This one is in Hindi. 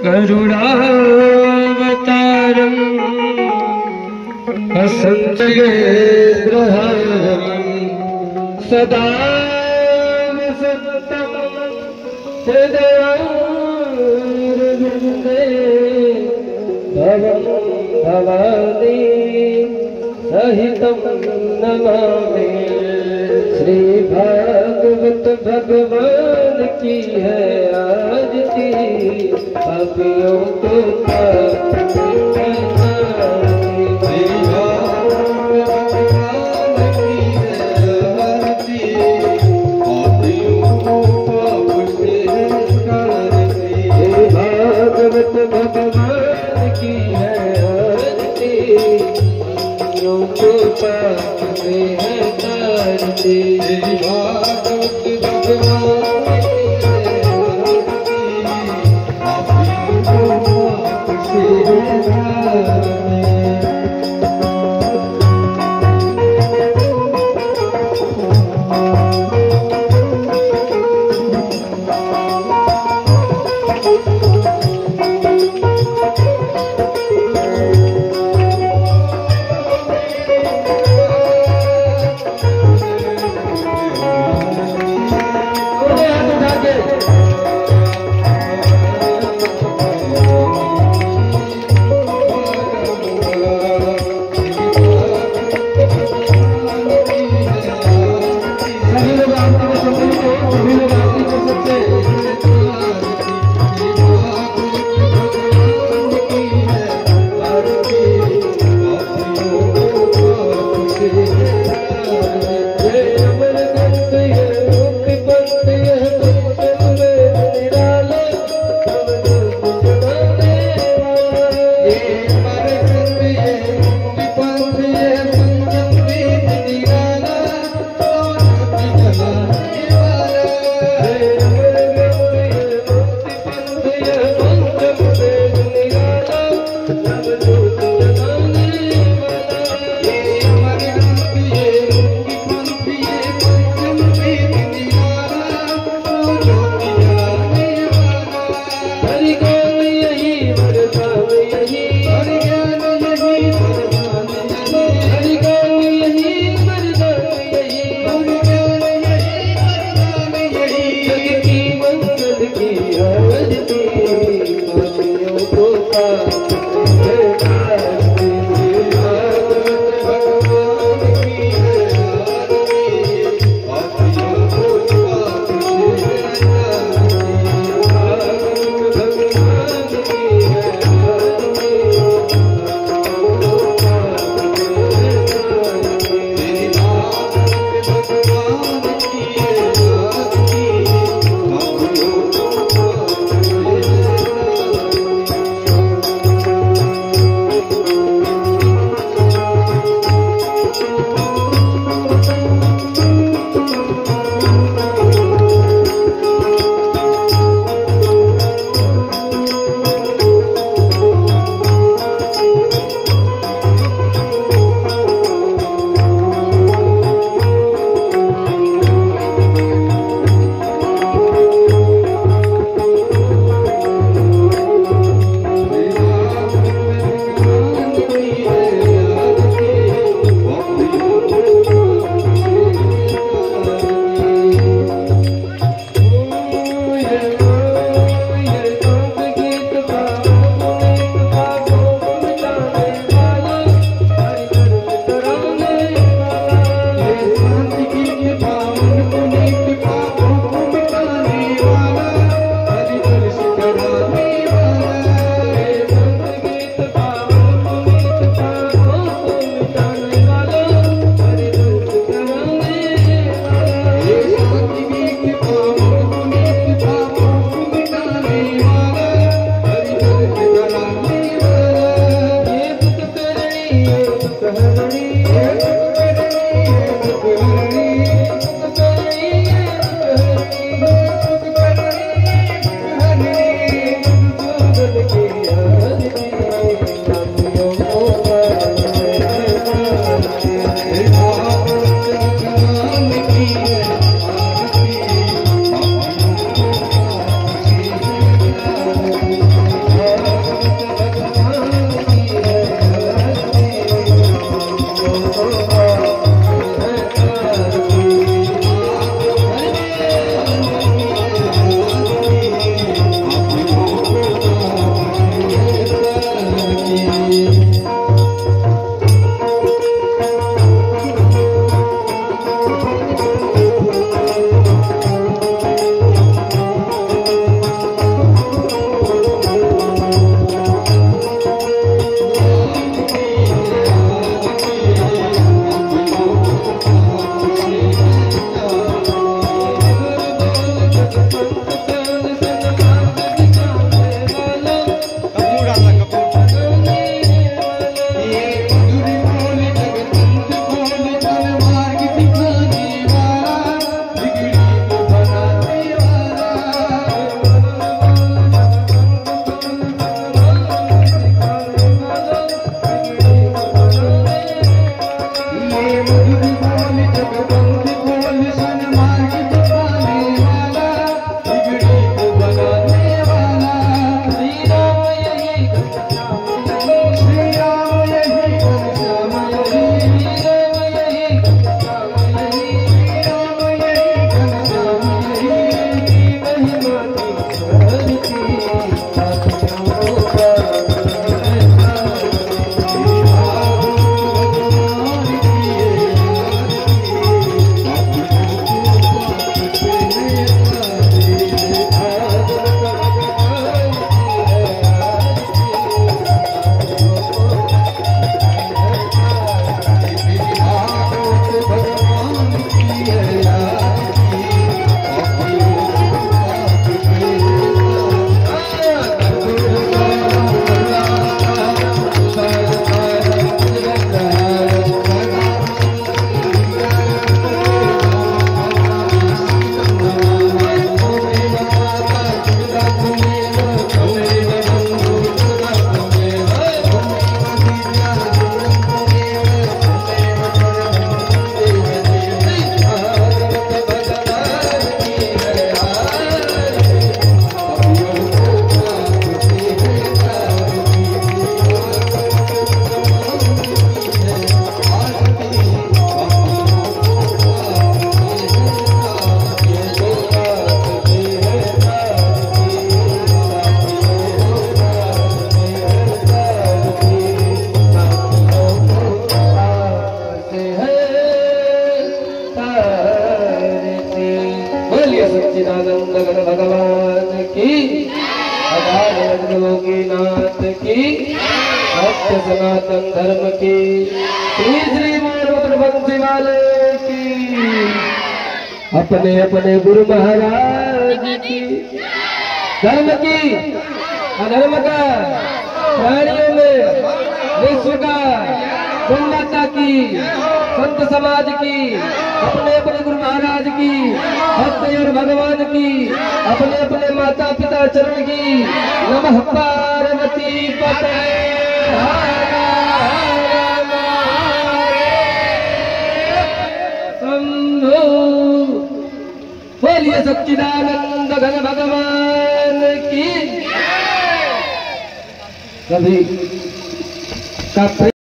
करुणावतारं असंख्येन्द्रहरं सदा वसन्तं हृदयारविन्दे भवं भवानी सहितं नमामि। श्री भागवत भगवान की है आरती, पापियों को पाप से हटाती। श्री भागवत भगवान की है आरती, पापियों को पाप से हटाती। श्री भागवत भगवान की है आरती, पापियों को पाप से हटाती। श्री भागवत भगवान की है आरती, पापियों को पाप से हटाती। की, अगाध गोपीनाथ की, सत्य सनातन धर्म की, श्री श्री बंसी वाले की, अपने अपने गुरु महाराज की, धर्म की, अधर्म का, प्राणियों में, विश्व का, माता की, संत समाज की, अपने अपने गुरु महाराज की, भक्त और भगवान की, अपने अपने माता पिता चरण की, नमः पार्वती पते। बोलिए सच्चिदानंद घन भगवान की। सभी का